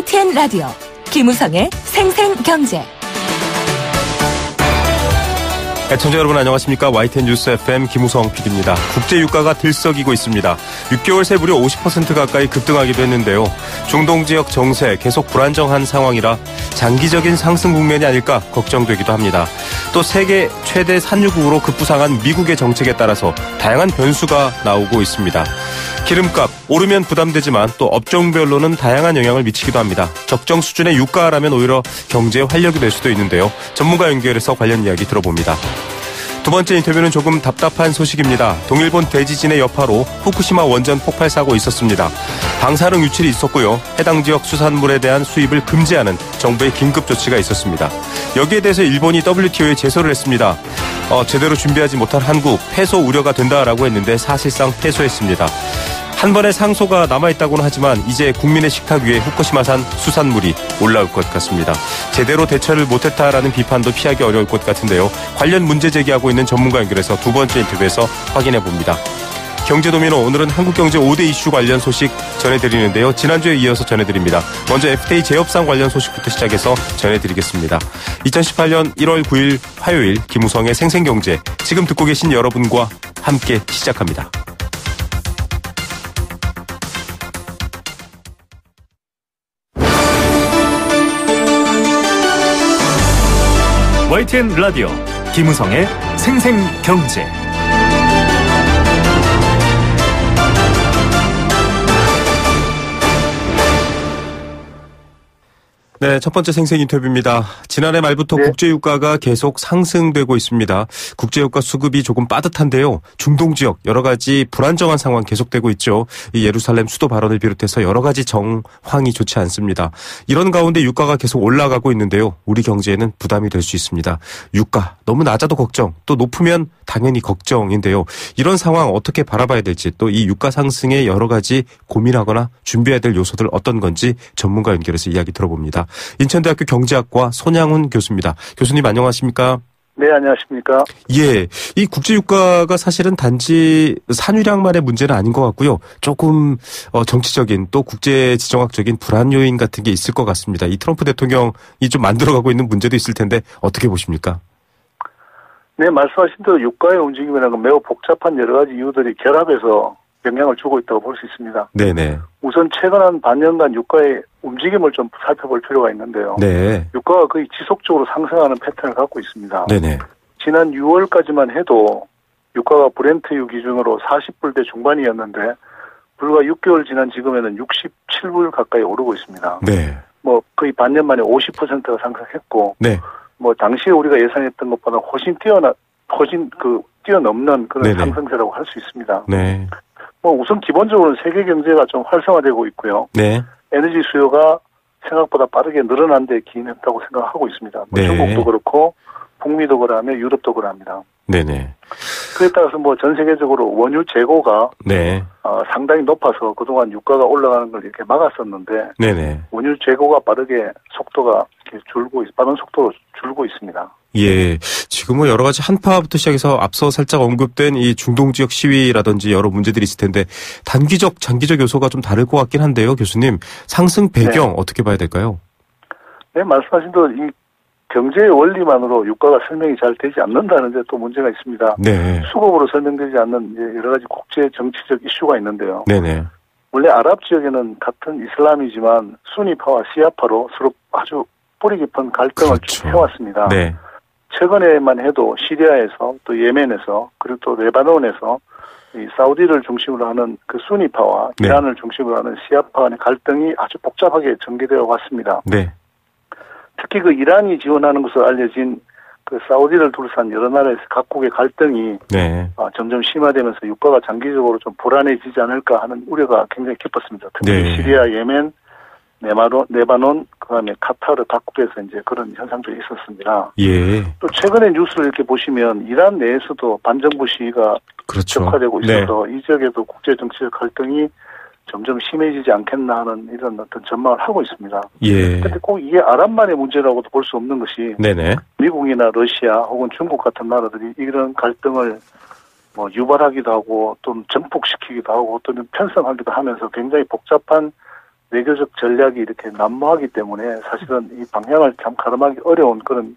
YTN 라디오 김우성의 생생경제. 애청자 여러분 안녕하십니까. YTN 뉴스 FM 김우성 PD입니다. 국제유가가 들썩이고 있습니다. 6개월 새 무려 50% 가까이 급등하기도 했는데요. 중동지역 정세 계속 불안정한 상황이라 장기적인 상승 국면이 아닐까 걱정되기도 합니다. 또 세계 최대 산유국으로 급부상한 미국의 정책에 따라서 다양한 변수가 나오고 있습니다. 기름값 오르면 부담되지만 또 업종별로는 다양한 영향을 미치기도 합니다. 적정 수준의 유가라면 오히려 경제에 활력이 될 수도 있는데요. 전문가 연결해서 관련 이야기 들어봅니다. 두 번째 인터뷰는 조금 답답한 소식입니다. 동일본 대지진의 여파로 후쿠시마 원전 폭발 사고 있었습니다. 방사능 유출이 있었고요. 해당 지역 수산물에 대한 수입을 금지하는 정부의 긴급 조치가 있었습니다. 여기에 대해서 일본이 WTO에 제소를 했습니다. 제대로 준비하지 못한 한국 패소 우려가 된다라고 했는데 사실상 패소했습니다. 한 번의 상소가 남아있다고는 하지만 이제 국민의 식탁 위에 후쿠시마산 수산물이 올라올 것 같습니다. 제대로 대처를 못했다라는 비판도 피하기 어려울 것 같은데요. 관련 문제 제기하고 있는 전문가 연결해서 두 번째 인터뷰에서 확인해 봅니다. 경제도미노 오늘은 한국경제 5대 이슈 관련 소식 전해드리는데요. 지난주에 이어서 전해드립니다. 먼저 FTA 재협상 관련 소식부터 시작해서 전해드리겠습니다. 2018년 1월 9일 화요일 김우성의 생생경제 지금 듣고 계신 여러분과 함께 시작합니다. YTN 라디오 김우성의 생생경제. 네, 첫 번째 생생 인터뷰입니다. 지난해 말부터 국제유가가 계속 상승되고 있습니다. 국제유가 수급이 조금 빠듯한데요. 중동 지역 여러 가지 불안정한 상황 계속되고 있죠. 이 예루살렘 수도 발언을 비롯해서 여러 가지 정황이 좋지 않습니다. 이런 가운데 유가가 계속 올라가고 있는데요. 우리 경제에는 부담이 될 수 있습니다. 유가 너무 낮아도 걱정, 또 높으면 당연히 걱정인데요. 이런 상황 어떻게 바라봐야 될지, 또 이 유가 상승에 여러 가지 고민하거나 준비해야 될 요소들 어떤 건지 전문가 연결해서 이야기 들어봅니다. 인천대학교 경제학과 손양훈 교수입니다. 교수님 안녕하십니까? 네, 안녕하십니까? 예, 이 국제유가가 사실은 단지 산유량만의 문제는 아닌 것 같고요. 조금 정치적인 또 국제지정학적인 불안 요인 같은 게 있을 것 같습니다. 이 트럼프 대통령이 좀 만들어가고 있는 문제도 있을 텐데 어떻게 보십니까? 네, 말씀하신 대로 유가의 움직임이라는 건 매우 복잡한 여러 가지 이유들이 결합해서 영향을 주고 있다고 볼 수 있습니다. 네네. 우선 최근 한 반년간 유가의 움직임을 좀 살펴볼 필요가 있는데요. 네. 유가가 거의 지속적으로 상승하는 패턴을 갖고 있습니다. 네네. 지난 6월까지만 해도 유가가 브렌트유 기준으로 40불대 중반이었는데 불과 6개월 지난 지금에는 67불 가까이 오르고 있습니다. 네. 거의 반년 만에 50%가 상승했고, 네. 당시에 우리가 예상했던 것보다 훨씬 뛰어넘는 그런 네네. 상승세라고 할 수 있습니다. 네. 우선 기본적으로는 세계 경제가 좀 활성화되고 있고요. 네. 에너지 수요가 생각보다 빠르게 늘어난 데 기인했다고 생각하고 있습니다. 네. 중국도 그렇고 북미도 그러하며 유럽도 그러합니다. 네네. 그에 따라서 전 세계적으로 원유 재고가 네. 상당히 높아서 그동안 유가가 올라가는 걸 이렇게 막았었는데 네네. 원유 재고가 빠른 속도로 줄고 있습니다. 예. 지금 여러 가지 한파부터 시작해서 앞서 살짝 언급된 이 중동 지역 시위라든지 여러 문제들이 있을 텐데 단기적, 장기적 요소가 좀 다를 것 같긴 한데요, 교수님. 상승 배경 네. 어떻게 봐야 될까요? 네, 말씀하신 대로 이 경제의 원리만으로 유가가 설명이 잘 되지 않는다는 데 또 문제가 있습니다. 네. 수급으로 설명되지 않는 여러 가지 국제 정치적 이슈가 있는데요. 네네. 원래 아랍 지역에는 같은 이슬람이지만 수니파와 시아파로 서로 아주 뿌리 깊은 갈등을 그렇죠. 쭉 해왔습니다. 네. 최근에만 해도 시리아에서 또 예멘에서 그리고 또 레바논에서 이 사우디를 중심으로 하는 그 수니파와 네. 이란을 중심으로 하는 시아파 간의 갈등이 아주 복잡하게 전개되어 왔습니다. 네. 특히 그 이란이 지원하는 것으로 알려진 그 사우디를 둘러싼 여러 나라에서 각국의 갈등이 네. 점점 심화되면서 유가가 장기적으로 좀 불안해지지 않을까 하는 우려가 굉장히 깊었습니다. 특히 네. 시리아, 예멘, 레바논, 그다음에 카타르 각국에서 이제 그런 현상들이 있었습니다. 예. 또 최근의 뉴스를 이렇게 보시면 이란 내에서도 반정부 시위가 그렇죠. 격화되고 있어서 네. 이 지역에도 국제 정치적 갈등이 점점 심해지지 않겠나 하는 이런 어떤 전망을 하고 있습니다. 예. 그런데 꼭 이게 아랍만의 문제라고도 볼 수 없는 것이 네네. 미국이나 러시아 혹은 중국 같은 나라들이 이런 갈등을 유발하기도 하고 또 증폭시키기도 하고 또는 편성하기도 하면서 굉장히 복잡한 외교적 전략이 이렇게 난무하기 때문에 사실은 이 방향을 참 가름하기 어려운 그런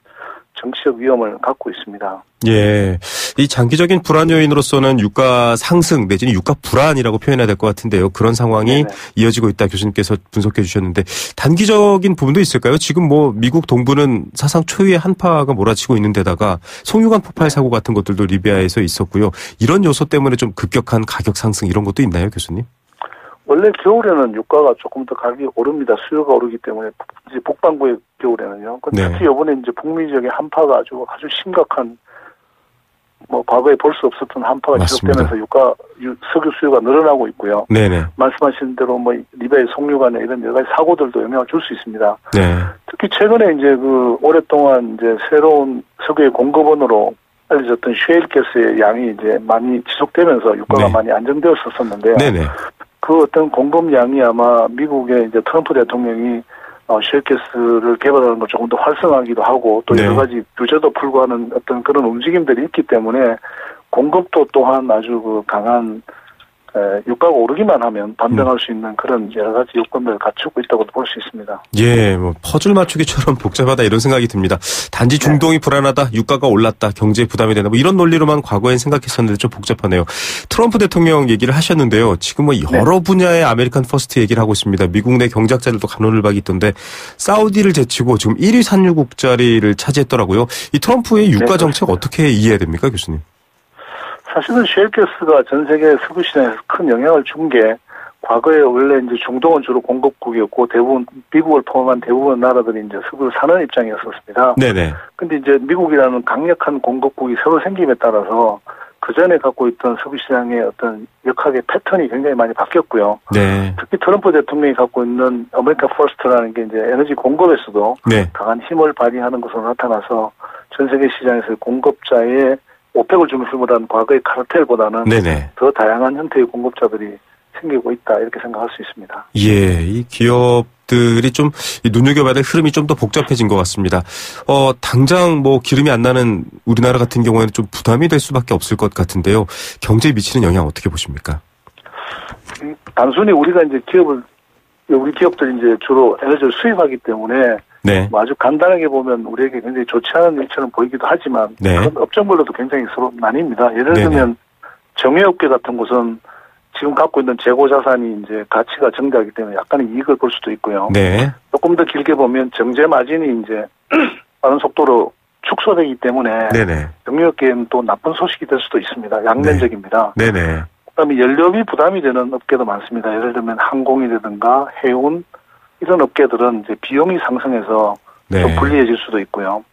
정치적 위험을 갖고 있습니다. 예. 이 장기적인 불안 요인으로서는 유가 상승 내지는 유가 불안이라고 표현해야 될 것 같은데요. 그런 상황이 네네. 이어지고 있다 교수님께서 분석해 주셨는데 단기적인 부분도 있을까요? 지금 뭐 미국 동부는 사상 초유의 한파가 몰아치고 있는 데다가 송유관 폭발 사고 같은 것들도 리비아에서 있었고요. 이런 요소 때문에 좀 급격한 가격 상승 이런 것도 있나요, 교수님? 원래 겨울에는 유가가 조금 더 가격이 오릅니다. 수요가 오르기 때문에 이제 북반구의 겨울에는요. 근데 특히 이번에 이제 북미 지역의 한파가 아주 심각한 뭐 과거에 볼 수 없었던 한파가 맞습니다. 지속되면서 석유 수요가 늘어나고 있고요. 네네. 말씀하신 대로 뭐 리비아의 송유관에 이런 여러 가지 사고들도 영향을 줄 수 있습니다. 네. 특히 최근에 이제 그 오랫동안 이제 새로운 석유의 공급원으로 알려졌던 셰일 가스의 양이 이제 많이 지속되면서 유가가 네. 많이 안정되었었는데요. 네네. 그 어떤 공급량이 아마 미국의 이제 트럼프 대통령이 셰일가스를 개발하는 걸 조금 더 활성화하기도 하고 또 네. 여러 가지 규제도 풀고 하는 어떤 그런 움직임들이 있기 때문에 공급도 또한 아주 그 강한 유가가 오르기만 하면 반등할 수 있는 그런 여러 가지 요건들을 갖추고 있다고 볼 수 있습니다. 예, 뭐 퍼즐 맞추기처럼 복잡하다 이런 생각이 듭니다. 단지 중동이 불안하다, 유가가 올랐다, 경제에 부담이 된다. 뭐 이런 논리로만 과거엔 생각했었는데 좀 복잡하네요. 트럼프 대통령 얘기를 하셨는데요. 지금 뭐 여러 분야의 아메리칸 퍼스트 얘기를 하고 있습니다. 미국 내 경제학자들도 간호를 있던데 사우디를 제치고 지금 1위 산유국 자리를 차지했더라고요. 이 트럼프의 유가 정책 어떻게 이해해야 됩니까, 교수님? 사실은 셰일가스가 전 세계 석유 시장에서 큰 영향을 준 게 과거에 원래 이제 중동은 주로 공급국이었고 대부분 미국을 포함한 대부분 나라들이 이제 석유를 사는 입장이었었습니다. 네네. 근데 이제 미국이라는 강력한 공급국이 새로 생김에 따라서 그 전에 갖고 있던 석유 시장의 어떤 역학의 패턴이 굉장히 많이 바뀌었고요. 네. 특히 트럼프 대통령이 갖고 있는 아메리카 퍼스트라는 게 이제 에너지 공급에서도 네. 강한 힘을 발휘하는 것으로 나타나서 전 세계 시장에서 공급자의 오펙을 중심으로 한 과거의 카르텔보다는 네네. 더 다양한 형태의 공급자들이 생기고 있다 이렇게 생각할 수 있습니다. 예, 이 기업들이 좀 눈여겨봐야 될 흐름이 좀 더 복잡해진 것 같습니다. 당장 뭐 기름이 안 나는 우리나라 같은 경우에는 좀 부담이 될 수밖에 없을 것 같은데요. 경제에 미치는 영향 어떻게 보십니까? 단순히 우리가 이제 우리 기업들이 이제 주로 에너지를 수입하기 때문에 네. 뭐 아주 간단하게 보면 우리에게 굉장히 좋지 않은 일처럼 보이기도 하지만 네. 그런 업종별로도 굉장히 서로 나뉩니다. 예를 네네. 들면 정유업계 같은 곳은 지금 갖고 있는 재고 자산이 이제 가치가 증가하기 때문에 약간의 이익을 볼 수도 있고요. 네. 조금 더 길게 보면 정제 마진이 이제 빠른 속도로 축소되기 때문에 네네. 정유업계에는 또 나쁜 소식이 될 수도 있습니다. 양면적입니다. 네네. 그다음에 연료비 부담이 되는 업계도 많습니다. 예를 들면 항공이라든가 해운 이런 업계들은 이제 비용이 상승해서 네. 좀 불리해질 수도 있고요.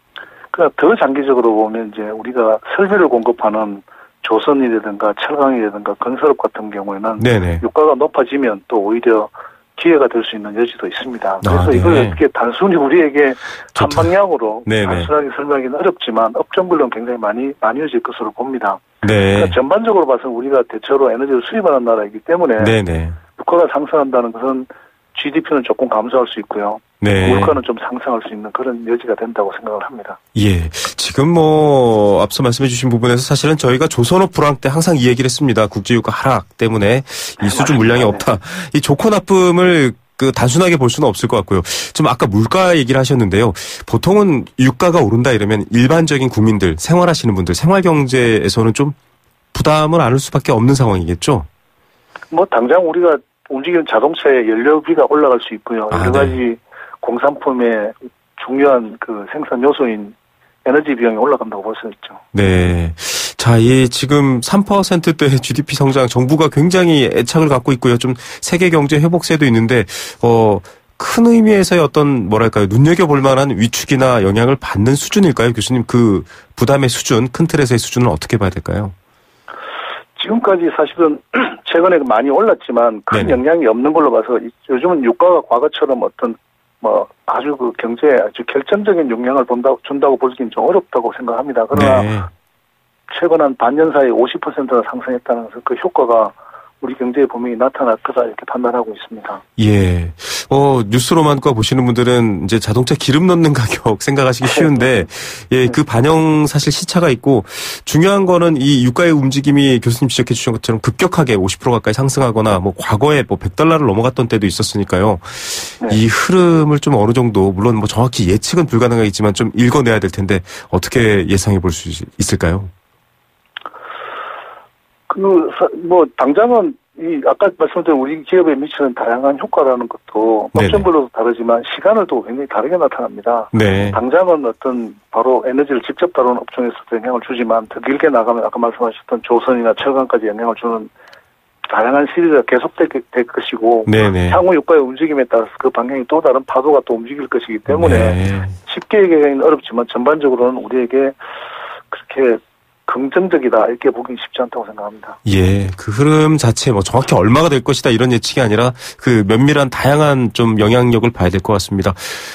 그러니까 더 장기적으로 보면 이제 우리가 설비를 공급하는 조선이라든가 철강이라든가 건설업 같은 경우에는 네네. 유가가 높아지면 또 오히려 기회가 될 수 있는 여지도 있습니다. 그래서 네. 이걸 어떻게 단순히 우리에게 한 방향으로 네네. 단순하게 설명하기는 어렵지만 업종별로는 굉장히 많이 나뉘어질 것으로 봅니다. 네. 그러니까 전반적으로 봐서 우리가 대체로 에너지를 수입하는 나라이기 때문에 네네. 유가가 상승한다는 것은 GDP는 조금 감소할 수 있고요. 네. 물가는 좀 상승할 수 있는 그런 여지가 된다고 생각을 합니다. 예. 지금 앞서 말씀해 주신 부분에서 사실은 저희가 조선업 불황 때 항상 이 얘기를 했습니다. 국제유가 하락 때문에 이 수주 물량이 없다. 이 좋고 나쁨을 단순하게 볼 수는 없을 것 같고요. 좀 아까 물가 얘기를 하셨는데요. 보통은 유가가 오른다 이러면 일반적인 국민들, 생활하시는 분들, 생활경제에서는 좀 부담을 안을 수밖에 없는 상황이겠죠? 뭐 당장 우리가 움직이는 자동차의 연료비가 올라갈 수 있고요. 여러 가지 공산품의 중요한 그 생산 요소인 에너지 비용이 올라간다고 볼 수 있죠. 네. 자, 지금 3%대 GDP 성장 정부가 굉장히 애착을 갖고 있고요. 좀 세계 경제 회복세도 있는데 큰 의미에서의 어떤 눈여겨볼 만한 위축이나 영향을 받는 수준일까요, 교수님? 그 부담의 수준, 큰 틀에서의 수준은 어떻게 봐야 될까요? 지금까지 사실은 최근에 많이 올랐지만 큰 네네. 영향이 없는 걸로 봐서 요즘은 유가가 과거처럼 어떤 아주 그 경제에 아주 결정적인 영향을 준다고 보기는 좀 어렵다고 생각합니다. 그러나 네. 최근 한 반년 사이에 50%나 상승했다는 그 효과가 우리 경제에 분명히 나타날 거다 이렇게 판단하고 있습니다. 예. 뉴스로만 보시는 분들은 이제 자동차 기름 넣는 가격 생각하시기 쉬운데, 예, 그 반영 사실 시차가 있고, 중요한 거는 이 유가의 움직임이 교수님 지적해 주신 것처럼 급격하게 50% 가까이 상승하거나, 과거에 $100를 넘어갔던 때도 있었으니까요. 네. 이 흐름을 좀 어느 정도, 물론 정확히 예측은 불가능하겠지만 좀 읽어내야 될 텐데, 어떻게 예상해 볼 수 있을까요? 당장은 아까 말씀드린 우리 기업에 미치는 다양한 효과라는 것도 업종별로도 다르지만 시간을 두고 굉장히 다르게 나타납니다. 네. 당장은 바로 에너지를 직접 다루는 업종에서도 영향을 주지만 더 길게 나가면 아까 말씀하셨던 조선이나 철강까지 영향을 주는 다양한 시리즈가 계속될 것이고, 네네. 향후 유가의 움직임에 따라서 그 방향이 또 다른 파도가 또 움직일 것이기 때문에 네. 쉽게 얘기하기는 어렵지만 전반적으로는 우리에게 그렇게 긍정적이다 이렇게 보기는 쉽지 않다고 생각합니다. 예, 그 흐름 자체 정확히 얼마가 될 것이다 이런 예측이 아니라 그 면밀한 다양한 좀 영향력을 봐야 될 것 같습니다.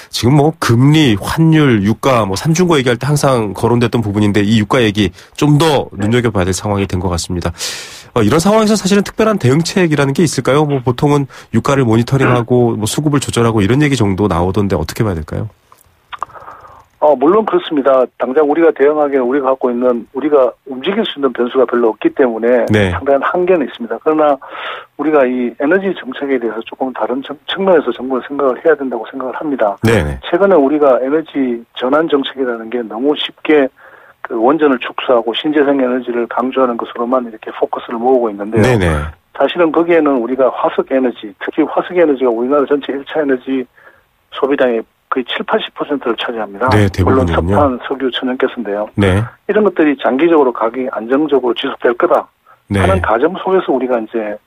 지금 금리, 환율, 유가 삼중고 얘기할 때 항상 거론됐던 부분인데 이 유가 얘기 좀 더 눈여겨봐야 될 상황이 된 것 같습니다. 이런 상황에서 사실은 특별한 대응책이라는 게 있을까요? 보통은 유가를 모니터링하고 수급을 조절하고 이런 얘기 정도 나오던데 어떻게 봐야 될까요? 물론 그렇습니다. 당장 우리가 대응하기에는 우리가 움직일 수 있는 변수가 별로 없기 때문에 네. 상당한 한계는 있습니다. 그러나 우리가 이 에너지 정책에 대해서 조금 다른 측면에서 정부는 생각을 해야 된다고 생각을 합니다. 네. 최근에 우리가 에너지 전환 정책이라는 게 너무 쉽게 그 원전을 축소하고 신재생 에너지를 강조하는 것으로만 이렇게 포커스를 모으고 있는데요. 네네. 사실은 거기에는 우리가 화석 에너지, 특히 화석 에너지가 우리나라 전체 1차 에너지 소비량의 거의 70-80%를 차지합니다. 네, 물론 대부분은요. 석탄, 석유, 천연가스인데요. 네. 이런 것들이 장기적으로 가격이 안정적으로 지속될 거다 네. 하는 가정 속에서 우리가 이제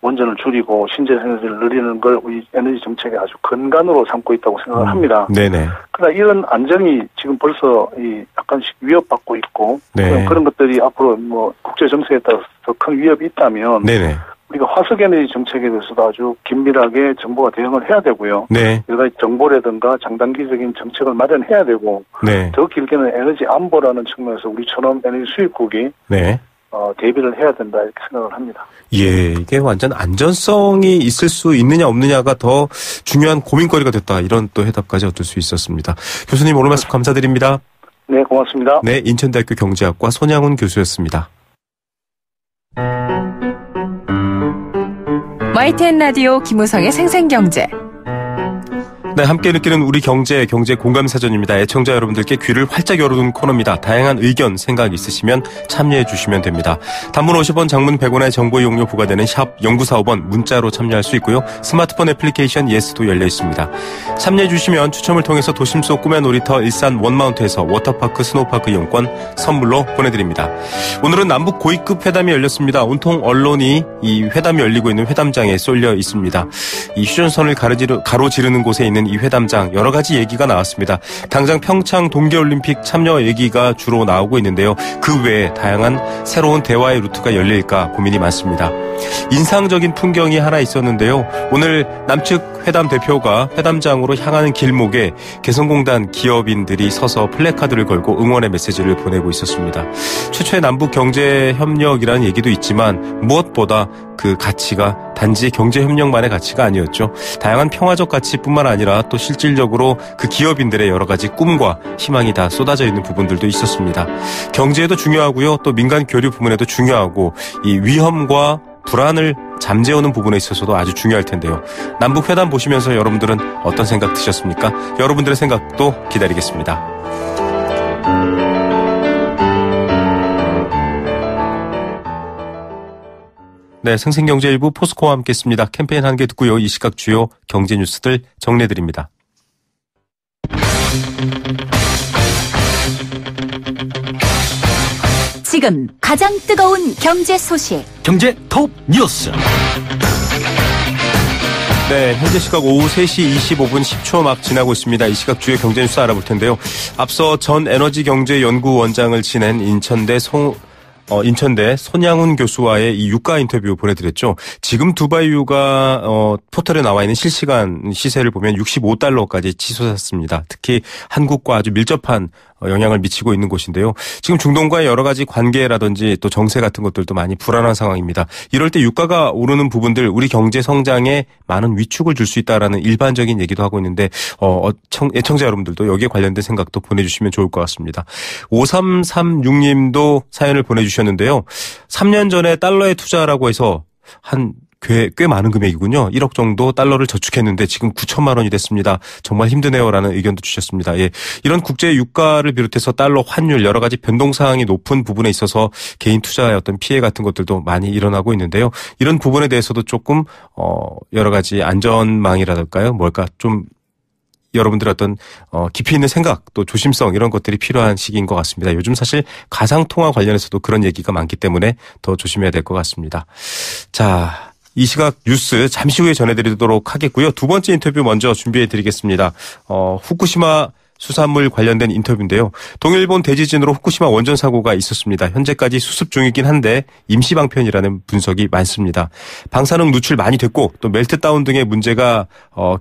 원전을 줄이고 신재생 에너지를 늘리는 걸 우리 에너지 정책의 아주 근간으로 삼고 있다고 생각을 합니다. 네네. 그러나 이런 안정이 지금 벌써 약간씩 위협받고 있고 네. 그런 것들이 앞으로 국제 정세에 따라서 더 큰 위협이 있다면 네네. 우리가 화석 에너지 정책에 대해서도 아주 긴밀하게 정부가 대응을 해야 되고요. 네. 여러 가지 정보라든가 장단기적인 정책을 마련해야 되고 네. 더 길게는 에너지 안보라는 측면에서 우리처럼 에너지 수입국이 네. 대비를 해야 된다 이렇게 생각을 합니다. 예, 이게 완전 안전성이 있을 수 있느냐 없느냐가 더 중요한 고민거리가 됐다. 이런 또 해답까지 얻을 수 있었습니다. 교수님 오늘 말씀 감사드립니다. 네, 고맙습니다. 네, 인천대학교 경제학과 손양훈 교수였습니다. YTN 라디오 김우성의 생생경제. 네, 함께 느끼는 우리 경제 공감사전입니다. 애청자 여러분들께 귀를 활짝 열어둔 코너입니다. 다양한 의견, 생각 있으시면 참여해 주시면 됩니다. 단문 50원, 장문 100원의 정보 이용료 부과되는 샵 0945번 문자로 참여할 수 있고요. 스마트폰 애플리케이션 예스도 열려 있습니다. 참여해 주시면 추첨을 통해서 도심 속 꿈의 놀이터 일산 원마운트에서 워터파크 스노우파크 이용권 선물로 보내드립니다. 오늘은 남북 고위급 회담이 열렸습니다. 온통 언론이 이 회담이 열리고 있는 회담장에 쏠려 있습니다. 이 휴전선을 가로지르는 곳에 있는 이 회담장 여러 가지 얘기가 나왔습니다. 당장 평창 동계올림픽 참여 얘기가 주로 나오고 있는데요. 그 외에 다양한 새로운 대화의 루트가 열릴까 고민이 많습니다. 인상적인 풍경이 하나 있었는데요. 오늘 남측 회담 대표가 회담장으로 향하는 길목에 개성공단 기업인들이 서서 플래카드를 걸고 응원의 메시지를 보내고 있었습니다. 최초의 남북 경제협력이라는 얘기도 있지만 무엇보다 그 가치가 단지 경제협력만의 가치가 아니었죠. 다양한 평화적 가치뿐만 아니라 또 실질적으로 그 기업인들의 여러 가지 꿈과 희망이 다 쏟아져 있는 부분들도 있었습니다. 경제에도 중요하고요. 또 민간 교류 부분에도 중요하고 이 위험과 불안을 잠재우는 부분에 있어서도 아주 중요할 텐데요. 남북 회담 보시면서 여러분들은 어떤 생각 드셨습니까? 여러분들의 생각도 기다리겠습니다. 네, 생생경제일부 포스코와 함께했습니다. 캠페인 한 개 듣고요. 이 시각 주요 경제 뉴스들 정리해드립니다. 지금 가장 뜨거운 경제 소식. 경제 톱 뉴스. 네, 현재 시각 오후 3시 25분 10초 막 지나고 있습니다. 이 시각 주요 경제 뉴스 알아볼 텐데요. 앞서 전 에너지경제연구원장을 지낸 인천대 손양훈 교수와의 이 유가 인터뷰 보내드렸죠. 지금 두바이유가 포털에 나와 있는 실시간 시세를 보면 $65까지 치솟았습니다. 특히 한국과 아주 밀접한 영향을 미치고 있는 곳인데요. 지금 중동과의 여러 가지 관계라든지 또 정세 같은 것들도 많이 불안한 상황입니다. 이럴 때 유가가 오르는 부분들 우리 경제 성장에 많은 위축을 줄 수 있다라는 일반적인 얘기도 하고 있는데 애청자 여러분들도 여기에 관련된 생각도 보내주시면 좋을 것 같습니다. 5336님도 사연을 보내주셨는데요. 3년 전에 달러에 투자라고 해서 꽤 많은 금액이군요. 1억 정도 달러를 저축했는데 지금 9천만 원이 됐습니다. 정말 힘드네요라는 의견도 주셨습니다. 예, 이런 국제 유가를 비롯해서 달러 환율 여러 가지 변동 사항이 높은 부분에 있어서 개인 투자의 어떤 피해 같은 것들도 많이 일어나고 있는데요. 이런 부분에 대해서도 조금 여러 가지 안전망이라든가요. 좀 여러분들의 어떤 깊이 있는 생각 또 조심성 이런 것들이 필요한 시기인 것 같습니다. 요즘 사실 가상통화 관련해서도 그런 얘기가 많기 때문에 더 조심해야 될 것 같습니다. 자, 이 시각 뉴스 잠시 후에 전해드리도록 하겠고요. 두 번째 인터뷰 먼저 준비해드리겠습니다. 후쿠시마 수산물 관련된 인터뷰인데요. 동일본 대지진으로 후쿠시마 원전 사고가 있었습니다. 현재까지 수습 중이긴 한데 임시 방편이라는 분석이 많습니다. 방사능 누출 많이 됐고 또 멜트다운 등의 문제가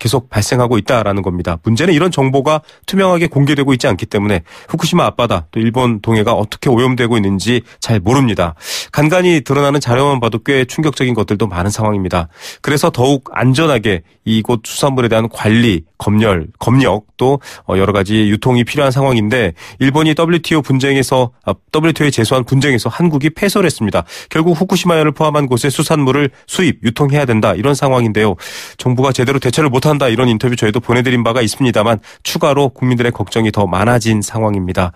계속 발생하고 있다라는 겁니다. 문제는 이런 정보가 투명하게 공개되고 있지 않기 때문에 후쿠시마 앞바다 또 일본 동해가 어떻게 오염되고 있는지 잘 모릅니다. 간간히 드러나는 자료만 봐도 꽤 충격적인 것들도 많은 상황입니다. 그래서 더욱 안전하게 이곳 수산물에 대한 관리, 검역 또 여러 가지 유통이 필요한 상황인데 일본이 WTO에 제소한 분쟁에서 한국이 패소를 했습니다. 결국 후쿠시마현을 포함한 곳의 수산물을 수입, 유통해야 된다 이런 상황인데요. 정부가 제대로 대처를 못한다 이런 인터뷰 저희도 보내드린 바가 있습니다만 추가로 국민들의 걱정이 더 많아진 상황입니다.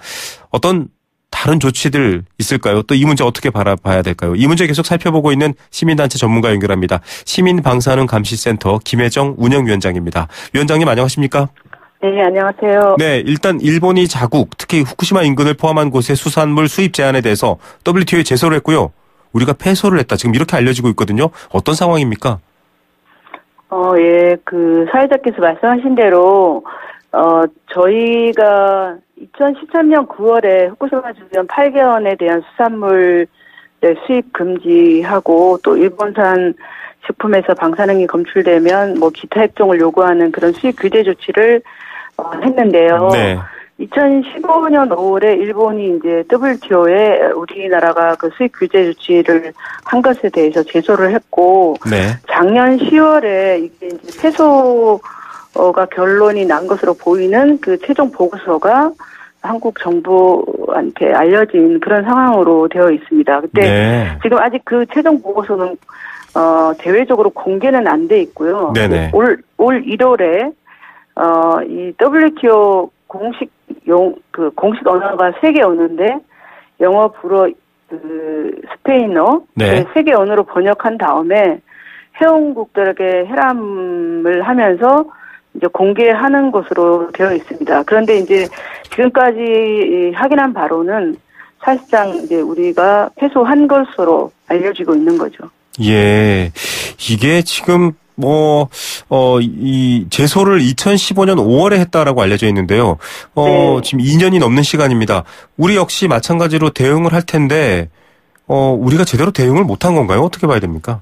어떤 다른 조치들 있을까요? 또 이 문제 어떻게 바라봐야 될까요? 이 문제 계속 살펴보고 있는 시민단체 전문가 연결합니다. 시민방사능감시센터 김혜정 운영위원장입니다. 위원장님 안녕하십니까? 네, 안녕하세요. 네, 일단 일본이 자국, 특히 후쿠시마 인근을 포함한 곳의 수산물 수입 제한에 대해서 WTO에 제소를 했고요. 우리가 패소를 했다. 지금 이렇게 알려지고 있거든요. 어떤 상황입니까? 예, 사회자께서 말씀하신 대로, 저희가 2013년 9월에 후쿠시마 주변 8개원에 대한 수산물 수입 금지하고 또 일본산 식품에서 방사능이 검출되면 기타 핵종을 요구하는 그런 수입 규제 조치를 했는데요. 네. 2015년 5월에 일본이 이제 WTO에 우리나라가 그 수입 규제 조치를 한 것에 대해서 제소를 했고, 네. 작년 10월에 이게 이제 패소가 결론이 난 것으로 보이는 그 최종 보고서가 한국 정부한테 알려진 그런 상황으로 되어 있습니다. 근데 네. 지금 아직 그 최종 보고서는 대외적으로 공개는 안 돼 있고요. 네네. 올 1월에 이 WTO 공식 언어가 3개 언어인데 영어, 불어, 스페인어 네. 3개 언어로 번역한 다음에 회원국들에게 해람을 하면서 이제 공개하는 것으로 되어 있습니다. 그런데 이제 지금까지 확인한 바로는 사실상 이제 우리가 패소한 것으로 알려지고 있는 거죠. 예. 이게 지금 이 제소를 2015년 5월에 했다라고 알려져 있는데요. 네. 지금 2년이 넘는 시간입니다. 우리 역시 마찬가지로 대응을 할 텐데, 우리가 제대로 대응을 못한 건가요? 어떻게 봐야 됩니까?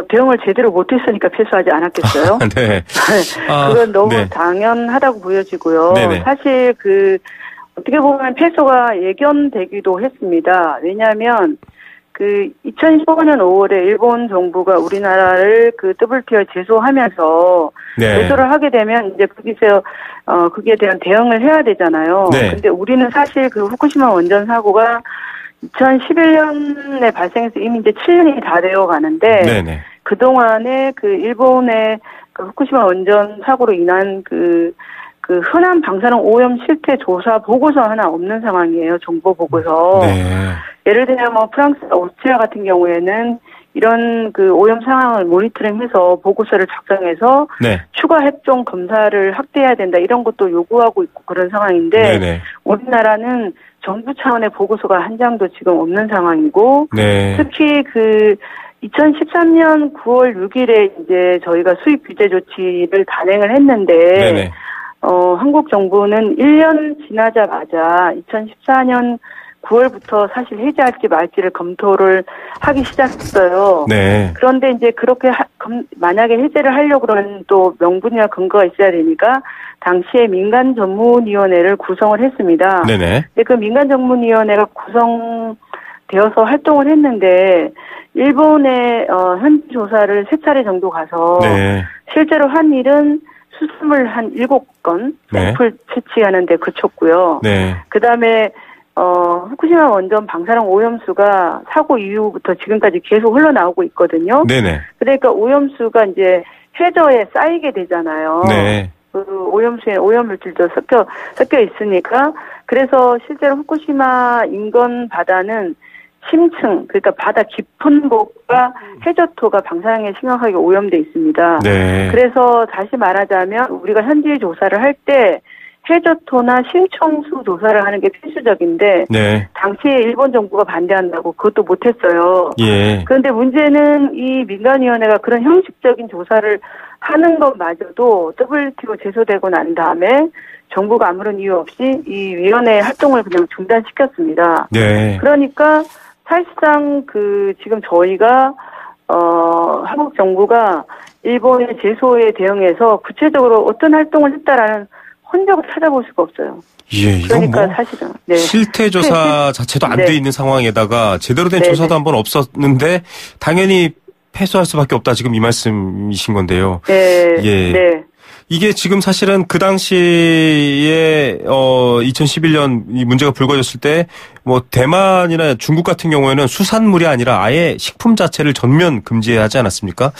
대응을 제대로 못했으니까 패소하지 않았겠어요? 네. 그건 너무 네. 당연하다고 보여지고요. 네네. 사실 어떻게 보면 패소가 예견되기도 했습니다. 왜냐하면 2015년 5월에 일본 정부가 우리나라를 WTO에 제소하면서 네. 제소를 하게 되면 이제 거기에 대한 대응을 해야 되잖아요. 네. 근데 우리는 사실 후쿠시마 원전 사고가 2011년에 발생해서 이미 이제 7년이 다 되어 가는데 네네. 그동안에 일본의 후쿠시마 원전 사고로 인한 흔한 방사능 오염 실태 조사 보고서 하나 없는 상황이에요. 정보 보고서. 네. 예를 들면 프랑스, 오스트리아 같은 경우에는 이런 오염 상황을 모니터링해서 보고서를 작성해서 네. 추가 핵종 검사를 확대해야 된다 이런 것도 요구하고 있고 그런 상황인데 네네. 우리나라는 정부 차원의 보고서가 한 장도 지금 없는 상황이고 네. 특히 2013년 9월 6일에 이제 저희가 수입 규제 조치를 단행을 했는데 네네. 한국 정부는 1년 지나자마자 2014년 9월부터 사실 해제할지 말지를 검토를 하기 시작했어요. 네. 그런데 이제 그렇게 만약에 해제를 하려고 그러면 또 명분이나 근거가 있어야 되니까 당시에 민간 전문위원회를 구성을 했습니다. 네네. 근데 그 민간 전문위원회가 구성되어서 활동을 했는데 일본의 현지 조사를 3차례 정도 가서 네. 실제로 한 일은 수산물 한 7건 샘플 채취하는 데 그쳤고요. 네. 그다음에 후쿠시마 원전 방사능 오염수가 사고 이후부터 지금까지 계속 흘러나오고 있거든요. 네네. 그러니까 오염수가 이제 해저에 쌓이게 되잖아요. 네. 그 오염수에 오염물질도 섞여 있으니까 그래서 실제로 후쿠시마 인근 바다는 심층, 그러니까 바다 깊은 곳과 해저토가 방사능에 심각하게 오염돼 있습니다. 네. 그래서 다시 말하자면 우리가 현지 조사를 할 때 해저토나 심층수 조사를 하는 게 필수적인데 네. 당시에 일본 정부가 반대한다고 그것도 못했어요. 예. 그런데 문제는 이 민간위원회가 그런 형식적인 조사를 하는 것마저도 WTO 제소되고 난 다음에 정부가 아무런 이유 없이 이 위원회 활동을 그냥 중단시켰습니다. 네. 그러니까 사실상 지금 저희가 한국 정부가 일본의 제소에 대응해서 구체적으로 어떤 활동을 했다라는 흔적을 찾아볼 수가 없어요. 예, 이건 그러니까 사실은 네. 실태 조사 자체도 안 돼 네. 있는 상황에다가 제대로 된 네. 조사도 한번 없었는데 당연히 패소할 수밖에 없다. 지금 이 말씀이신 건데요. 네. 예. 네. 이게 지금 사실은 그 당시에 2011년 이 문제가 불거졌을 때 뭐 대만이나 중국 같은 경우에는 수산물이 아니라 아예 식품 자체를 전면 금지하지 않았습니까?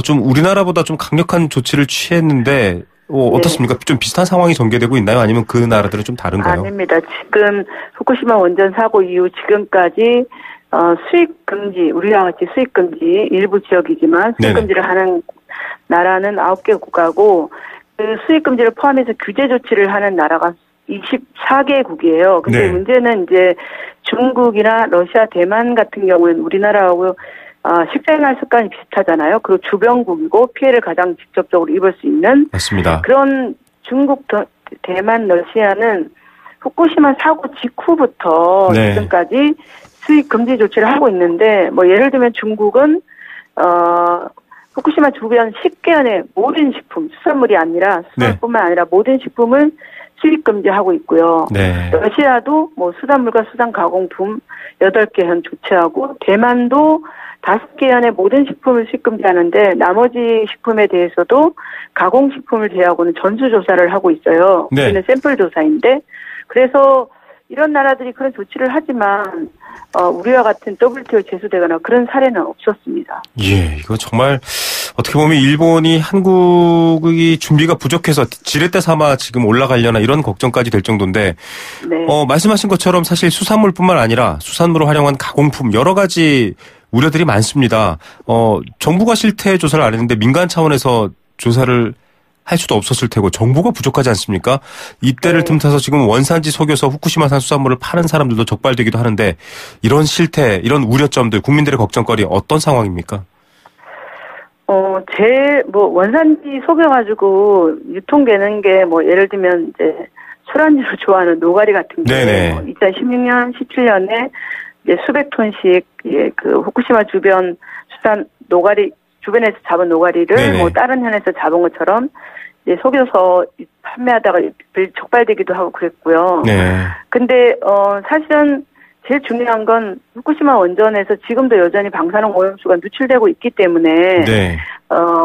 좀 우리나라보다 좀 강력한 조치를 취했는데 어떻습니까? 좀 비슷한 상황이 전개되고 있나요? 아니면 그 나라들은 좀 다른가요? 아닙니다. 지금 후쿠시마 원전 사고 이후 지금까지 수입 금지, 우리와 같이 수입 금지 일부 지역이지만 수입 금지를 하는 나라는 9개 국가고 그 수입 금지를 포함해서 규제 조치를 하는 나라가 24개국이에요. 근데 네. 문제는 이제 중국이나 러시아, 대만 같은 경우는 우리나라하고 식생활 습관이 비슷하잖아요. 그리고 주변국이고 피해를 가장 직접적으로 입을 수 있는 맞습니다. 그런 중국, 대만, 러시아는 후쿠시마 사고 직후부터 네. 지금까지 수입 금지 조치를 하고 있는데 뭐 예를 들면 중국은 후쿠시마 주변 10개연의 모든 식품, 수산물이 아니라 수산물뿐만 아니라 모든 식품을 수입 금지하고 있고요. 네. 러시아도 뭐 수산물과 수산 가공품 8개 현 조치하고 대만도 5개 현의 모든 식품을 수입 금지하는데 나머지 식품에 대해서도 가공식품을 제외하고는 전수조사를 하고 있어요. 네. 우리는 샘플 조사인데 그래서 이런 나라들이 그런 조치를 하지만 우리와 같은 WTO 제소되거나 그런 사례는 없었습니다. 예, 이거 정말 어떻게 보면 일본이 한국이 준비가 부족해서 지렛대 삼아 지금 올라가려나 이런 걱정까지 될 정도인데 네. 말씀하신 것처럼 사실 수산물뿐만 아니라 수산물을 활용한 가공품 여러 가지 우려들이 많습니다. 정부가 실태 조사를 안 했는데 민간 차원에서 조사를 할 수도 없었을 테고 정보가 부족하지 않습니까? 이때를 틈타서 지금 원산지 속여서 후쿠시마산 수산물을 파는 사람들도 적발되기도 하는데 이런 실태, 이런 우려점들, 국민들의 걱정거리 어떤 상황입니까? 원산지 속여가지고 유통되는 게 예를 들면 이제 술안주로 좋아하는 노가리 같은 게 네네. 2016년, 17년에 이제 수백 톤씩 그 후쿠시마 주변 수산 노가리 주변에서 잡은 노가리를 네네. 다른 현에서 잡은 것처럼 이제 속여서 판매하다가 적발되기도 하고 그랬고요. 네. 근데 사실은 제일 중요한 건 후쿠시마 원전에서 지금도 여전히 방사능 오염수가 누출되고 있기 때문에 네.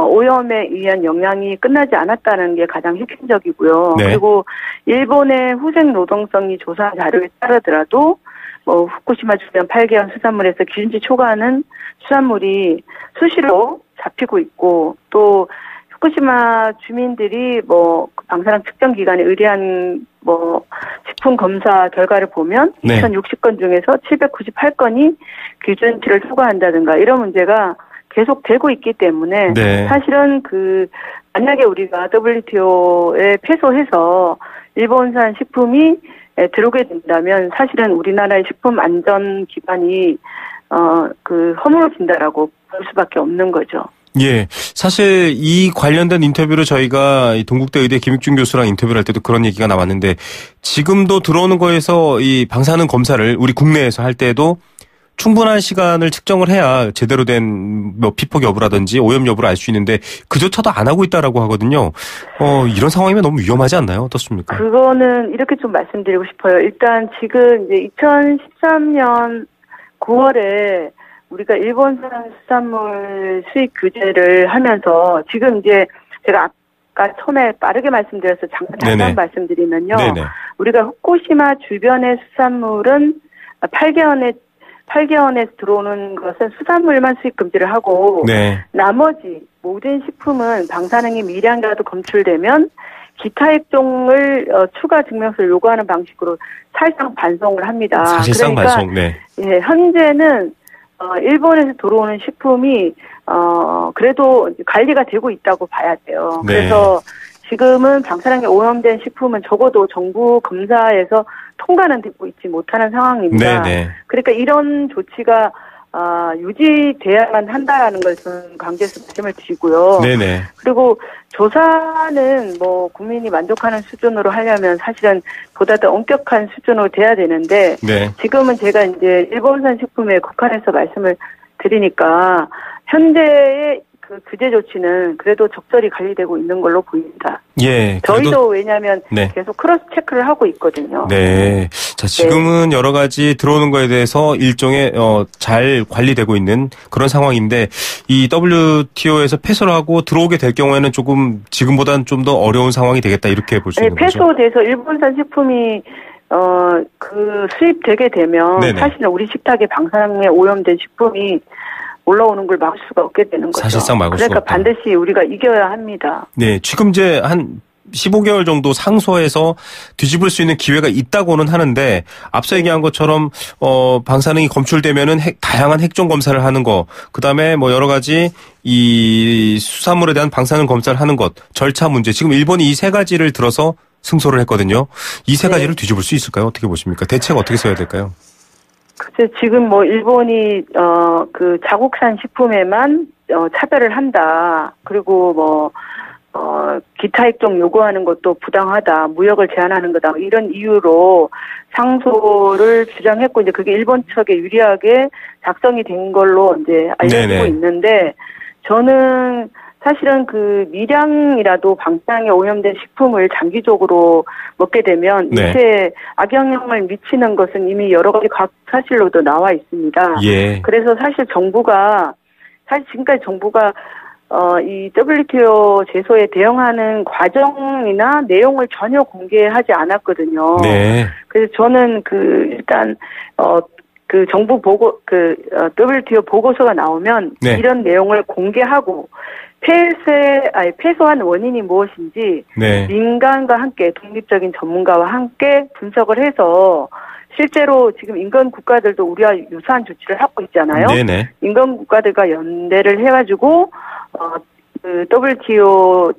오염에 의한 영향이 끝나지 않았다는 게 가장 핵심적이고요. 네. 그리고 일본의 후생 노동성이 조사 자료에 따르더라도 후쿠시마 주변 8개월 수산물에서 기준치 초과하는 수산물이 수시로 잡히고 있고 또 후쿠시마 주민들이 방사능 측정 기관에 의뢰한 식품 검사 결과를 보면 네. 2060건 중에서 798건이 기준치를 초과한다든가 이런 문제가 계속 되고 있기 때문에 네. 사실은 만약에 우리가 WTO에 패소해서 일본산 식품이 들어오게 된다면 사실은 우리나라의 식품 안전 기반이 허물어진다라고 볼 수밖에 없는 거죠. 예. 사실 이 관련된 인터뷰를 저희가 동국대 의대 김익준 교수랑 인터뷰를 할 때도 그런 얘기가 나왔는데 지금도 들어오는 거에서 이 방사능 검사를 우리 국내에서 할 때도 충분한 시간을 측정을 해야 제대로 된 뭐 피폭 여부라든지 오염 여부를 알 수 있는데 그조차도 안 하고 있다라고 하거든요. 이런 상황이면 너무 위험하지 않나요? 어떻습니까? 그거는 이렇게 좀 말씀드리고 싶어요. 일단 지금 이제 2013년 9월에 우리가 일본산 수산물 수입 규제를 하면서 지금 이제 제가 아까 처음에 빠르게 말씀드려서 잠깐 다시 한번 말씀드리면요. 네네. 우리가 후쿠시마 주변의 수산물은 8개월에 들어오는 것은 수산물만 수입 금지를 하고 나머지 모든 식품은 방사능이 미량이라도 검출되면 기타 액종을 추가 증명서를 요구하는 방식으로 사실상 반송을 합니다. 사실상 그러니까 반송. 네. 예, 현재는 일본에서 들어오는 식품이 그래도 관리가 되고 있다고 봐야 돼요. 네. 그래서 지금은 방사능에 오염된 식품은 적어도 정부 검사에서 통과는 되고 있지 못하는 상황입니다. 네네. 그러니까 이런 조치가 유지돼야만 한다라는 것을 강조해서 말씀을 드리고요. 네네. 그리고 조사는 뭐 국민이 만족하는 수준으로 하려면 사실은 보다 더 엄격한 수준으로 돼야 되는데 지금은 제가 이제 일본산 식품에 국한해서 말씀을 드리니까 현재의 그 규제 조치는 그래도 적절히 관리되고 있는 걸로 보입니다. 예. 저희도 왜냐하면 계속 크로스 체크를 하고 있거든요. 네. 자, 지금은 여러 가지 들어오는 거에 대해서 일종의 잘 관리되고 있는 그런 상황인데 이 WTO에서 패소를 하고 들어오게 될 경우에는 조금 지금보다는 좀 더 어려운 상황이 되겠다 이렇게 볼 수 있는 거죠. 패소돼서 일본산 식품이 수입되게 되면 사실은 우리 식탁에 방사능에 오염된 식품이 올라오는 걸 막을 수가 없게 되는 거죠. 사실상 막을 수가 없다. 그러니까 반드시 우리가 이겨야 합니다. 네, 지금 이제 한 15개월 정도 상소해서 뒤집을 수 있는 기회가 있다고는 하는데 앞서 얘기한 것처럼 방사능이 검출되면은 다양한 핵종 검사를 하는 거, 그다음에 뭐 여러 가지 이 수산물에 대한 방사능 검사를 하는 것, 절차 문제. 지금 일본이 이 세 가지를 들어서 승소를 했거든요. 이 세 가지를 뒤집을 수 있을까요? 어떻게 보십니까? 대책 어떻게 써야 될까요? 글쎄, 지금 뭐 일본이 그 자국산 식품에만 차별을 한다. 그리고 뭐 기타 액종 요구하는 것도 부당하다. 무역을 제한하는 거다. 이런 이유로 상소를 주장했고 이제 그게 일본 측에 유리하게 작성이 된 걸로 이제 알려지고 있는데 저는 사실은 그 미량이라도 방사능에 오염된 식품을 장기적으로 먹게 되면 인체에 악영향을 미치는 것은 이미 여러 가지 과학 사실로도 나와 있습니다. 그래서 사실 지금까지 정부가 이 WTO 제소에 대응하는 과정이나 내용을 전혀 공개하지 않았거든요. 그래서 저는 일단 그 정부 WTO 보고서가 나오면 이런 내용을 공개하고 패소한 원인이 무엇인지 민간과 함께 독립적인 전문가와 함께 분석을 해서 실제로 지금 인근 국가들도 우리와 유사한 조치를 하고 있잖아요. 인근 국가들과 연대를 해가지고 그 WTO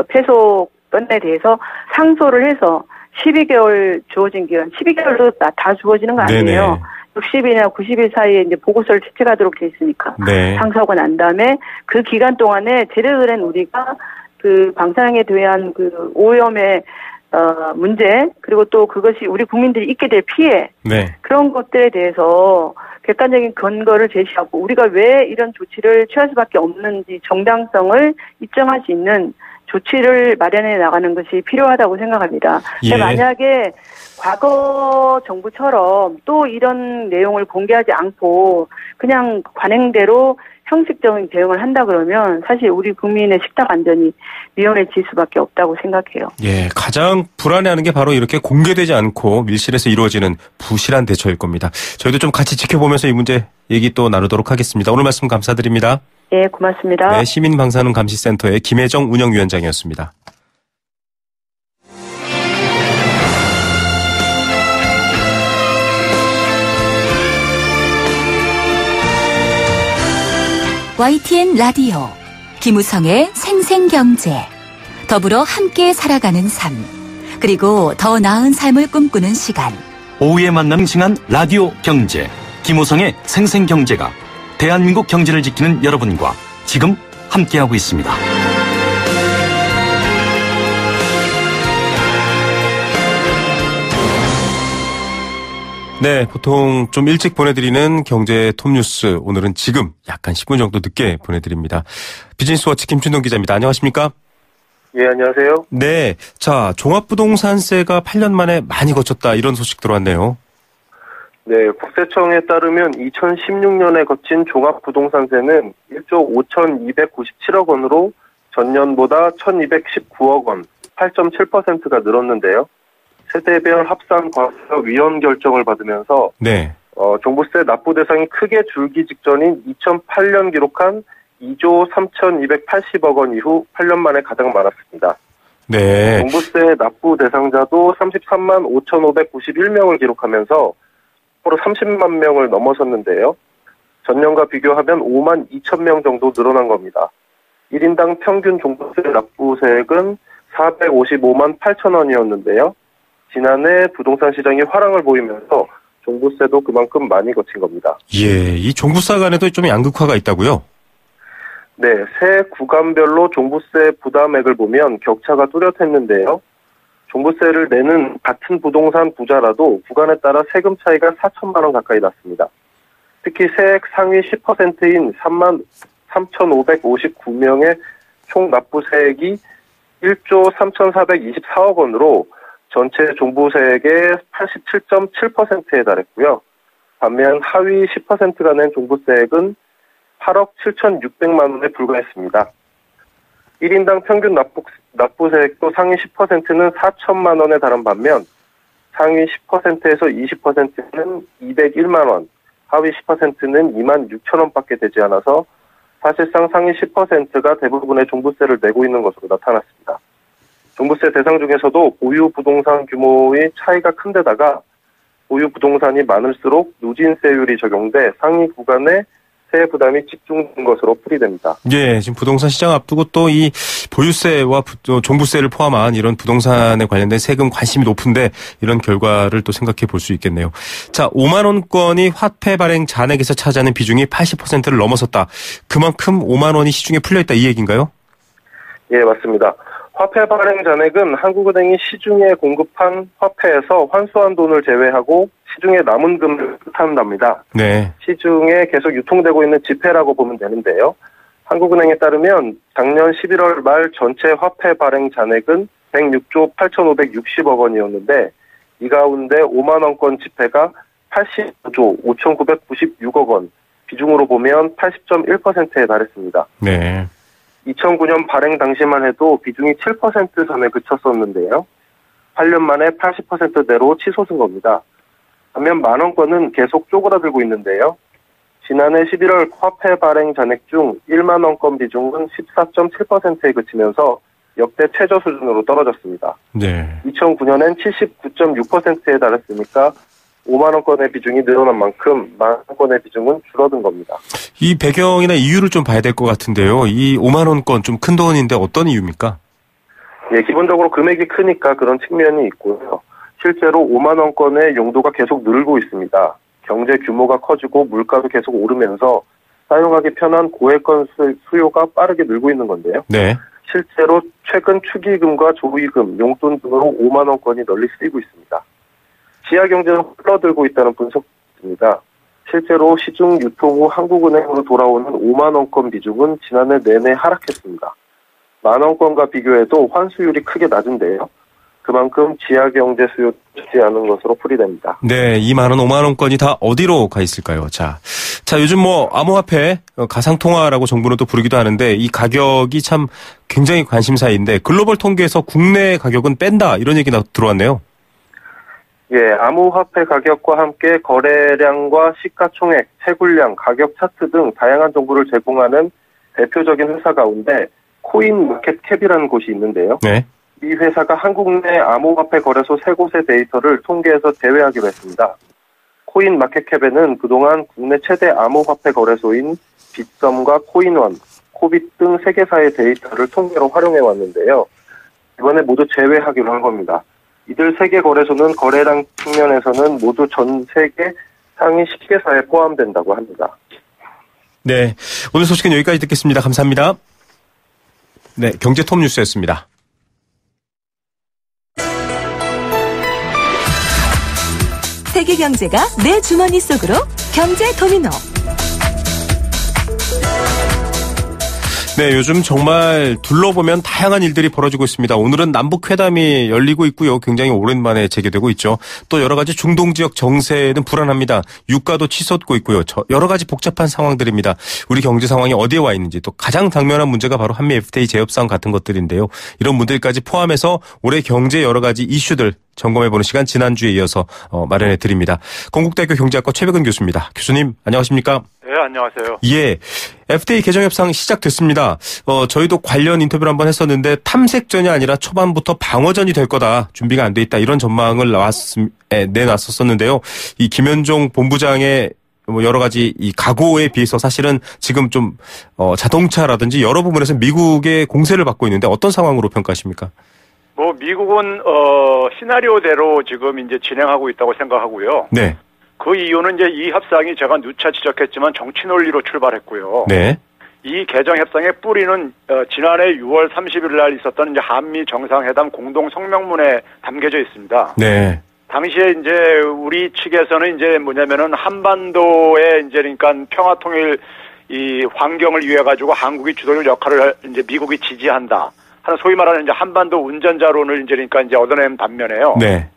패소건에 대해서 상소를 해서 12개월 주어진 기간, 12개월도 다 주어지는 거 아니에요. 60일이나 90일 사이에 이제 보고서를 채택하도록 돼 있으니까 상소하고 난 다음에 그 기간 동안에 제대로 된 우리가 그 방사능에 대한 그 오염의 문제 그리고 또 그것이 우리 국민들이 입게 될 피해 그런 것들에 대해서 객관적인 근거를 제시하고 우리가 왜 이런 조치를 취할 수밖에 없는지 정당성을 입증할 수 있는 조치를 마련해 나가는 것이 필요하다고 생각합니다. 근데 만약에 과거 정부처럼 또 이런 내용을 공개하지 않고 그냥 관행대로 형식적인 대응을 한다 그러면 사실 우리 국민의 식탁 안전이 위험해질 수밖에 없다고 생각해요. 가장 불안해하는 게 바로 이렇게 공개되지 않고 밀실에서 이루어지는 부실한 대처일 겁니다. 저희도 좀 같이 지켜보면서 이 문제 얘기 또 나누도록 하겠습니다. 오늘 말씀 감사드립니다. 고맙습니다. 시민방사능감시센터의 김혜정 운영위원장이었습니다. YTN 라디오 김우성의 생생경제 더불어 함께 살아가는 삶 그리고 더 나은 삶을 꿈꾸는 시간 오후에 만나는 시간 라디오 경제 김우성의 생생경제가 대한민국 경제를 지키는 여러분과 지금 함께하고 있습니다. 네, 보통 좀 일찍 보내드리는 경제 톱뉴스. 오늘은 지금 약간 10분 정도 늦게 보내드립니다. 비즈니스워치 김춘동 기자입니다. 안녕하십니까? 예, 안녕하세요. 네, 자, 종합부동산세가 8년 만에 많이 거쳤다 이런 소식 들어왔네요. 네, 국세청에 따르면 2016년에 거친 종합부동산세는 1조 5,297억 원으로 전년보다 1,219억 원, 8.7%가 늘었는데요. 세대별 합산 과세 위헌 결정을 받으면서 네. 종부세 납부 대상이 크게 줄기 직전인 2008년 기록한 2조 3,280억 원 이후 8년 만에 가장 많았습니다. 네. 종부세 납부 대상자도 33만 5,591명을 기록하면서 앞으로 30만 명을 넘어섰는데요. 전년과 비교하면 5만 2천 명 정도 늘어난 겁니다. 1인당 평균 종부세 납부세액은 455만 8천 원이었는데요. 지난해 부동산 시장이 화랑을 보이면서 종부세도 그만큼 많이 거친 겁니다. 예, 이 종부세 간에도 좀 양극화가 있다고요? 네, 세 구간별로 종부세 부담액을 보면 격차가 뚜렷했는데요. 종부세를 내는 같은 부동산 부자라도 구간에 따라 세금 차이가 4천만 원 가까이 났습니다. 특히 세액 상위 10%인 3만 3,559명의 총 납부세액이 1조 3,424억 원으로 전체 종부세액의 87.7%에 달했고요. 반면 하위 10%가 낸 종부세액은 8억 7,600만 원에 불과했습니다. 1인당 평균 납부세액도 상위 10%는 4천만 원에 달한 반면 상위 10%에서 20%는 201만 원, 하위 10%는 2만 6천 원밖에 되지 않아서 사실상 상위 10%가 대부분의 종부세를 내고 있는 것으로 나타났습니다. 종부세 대상 중에서도 보유 부동산 규모의 차이가 큰 데다가 보유 부동산이 많을수록 누진세율이 적용돼 상위 구간에 세액 부담이 집중된 것으로 풀이됩니다. 예, 지금 부동산 시장 앞두고 또 이 보유세와 종부세를 포함한 이런 부동산에 관련된 세금 관심이 높은데 이런 결과를 또 생각해 볼 수 있겠네요. 자, 5만 원권이 화폐 발행 잔액에서 차지하는 비중이 80%를 넘어섰다. 그만큼 5만 원이 시중에 풀려있다 이 얘기인가요? 예, 맞습니다. 화폐 발행 잔액은 한국은행이 시중에 공급한 화폐에서 환수한 돈을 제외하고 시중에 남은 금을 뜻한답니다. 네. 시중에 계속 유통되고 있는 지폐라고 보면 되는데요. 한국은행에 따르면 작년 11월 말 전체 화폐 발행 잔액은 106조 8,560억 원이었는데 이 가운데 5만 원권 지폐가 85조 5,996억 원, 비중으로 보면 80.1%에 달했습니다. 네. 2009년 발행 당시만 해도 비중이 7% 선에 그쳤었는데요. 8년 만에 80%대로 치솟은 겁니다. 반면 만원권은 계속 쪼그라들고 있는데요. 지난해 11월 화폐 발행 잔액 중 1만 원권 비중은 14.7%에 그치면서 역대 최저 수준으로 떨어졌습니다. 네. 2009년엔 79.6%에 달했으니까 5만 원권의 비중이 늘어난 만큼 만 원권의 비중은 줄어든 겁니다. 이 배경이나 이유를 좀 봐야 될 것 같은데요. 이 5만 원권 좀 큰 돈인데 어떤 이유입니까? 예, 기본적으로 금액이 크니까 그런 측면이 있고요. 실제로 5만 원권의 용도가 계속 늘고 있습니다. 경제 규모가 커지고 물가도 계속 오르면서 사용하기 편한 고액권 수요가 빠르게 늘고 있는 건데요. 네. 실제로 최근 축의금과 조의금, 용돈 등으로 5만 원권이 널리 쓰이고 있습니다. 지하 경제는 흘러들고 있다는 분석입니다. 실제로 시중 유통 후 한국은행으로 돌아오는 5만 원권 비중은 지난해 내내 하락했습니다. 만 원권과 비교해도 환수율이 크게 낮은데요. 그만큼 지하 경제 수요 좋지 않은 것으로 풀이됩니다. 네, 2만 원, 5만 원권이 다 어디로 가 있을까요? 자, 요즘 암호화폐 가상통화라고 정부는 또 부르기도 하는데 이 가격이 참 굉장히 관심사인데 글로벌 통계에서 국내 가격은 뺀다 이런 얘기 들어왔네요. 예, 암호화폐 가격과 함께 거래량과 시가총액, 채굴량, 가격 차트 등 다양한 정보를 제공하는 대표적인 회사 가운데 코인마켓캡이라는 곳이 있는데요. 네. 이 회사가 한국 내 암호화폐 거래소 3곳의 데이터를 통계에서 제외하기로 했습니다. 코인마켓캡에는 그동안 국내 최대 암호화폐 거래소인 빗썸과 코인원, 코빗 등 3개사의 데이터를 통계로 활용해 왔는데요. 이번에 모두 제외하기로 한 겁니다. 이들 3개 거래소는 거래량 측면에서는 모두 전 세계 상위 10개사에 포함된다고 합니다. 네, 오늘 소식은 여기까지 듣겠습니다. 감사합니다. 네, 경제톱뉴스였습니다. 세계 세계 경제가 내 주머니 속으로 경제 도미노. 네, 요즘 정말 둘러보면 다양한 일들이 벌어지고 있습니다. 오늘은 남북 회담이 열리고 있고요. 굉장히 오랜만에 재개되고 있죠. 또 여러 가지 중동 지역 정세는 불안합니다. 유가도 치솟고 있고요. 여러 가지 복잡한 상황들입니다. 우리 경제 상황이 어디에 와 있는지, 또 가장 당면한 문제가 바로 한미 FTA 재협상 같은 것들인데요. 이런 문제까지 포함해서 올해 경제 여러 가지 이슈들 점검해보는 시간 지난주에 이어서 마련해 드립니다. 건국대학교 경제학과 최백은 교수입니다. 교수님 안녕하십니까? 네, 안녕하세요. 예, FTA 개정 협상 시작됐습니다. 저희도 관련 인터뷰를 한번 했었는데 탐색전이 아니라 초반부터 방어전이 될 거다. 준비가 안 돼 있다. 이런 전망을 내놨었는데요. 이 김현종 본부장의 여러 가지 이 각오에 비해서 사실은 지금 좀 자동차라든지 여러 부분에서 미국의 공세를 받고 있는데 어떤 상황으로 평가하십니까? 미국은 시나리오대로 지금 이제 진행하고 있다고 생각하고요. 네. 그 이유는 이제 이 협상이 제가 누차 지적했지만 정치 논리로 출발했고요. 네. 이 개정 협상의 뿌리는 지난해 6월 30일 날 있었던 이제 한미 정상회담 공동 성명문에 담겨져 있습니다. 네. 당시에 이제 우리 측에서는 이제 뭐냐면은 한반도에 이제 그러니까 평화 통일 이 환경을 위해 가지고 한국이 주도적 역할을 이제 미국이 지지한다 하는 소위 말하는 이제 한반도 운전자론을 이제 그러니까 이제 얻어낸 반면에요. 네.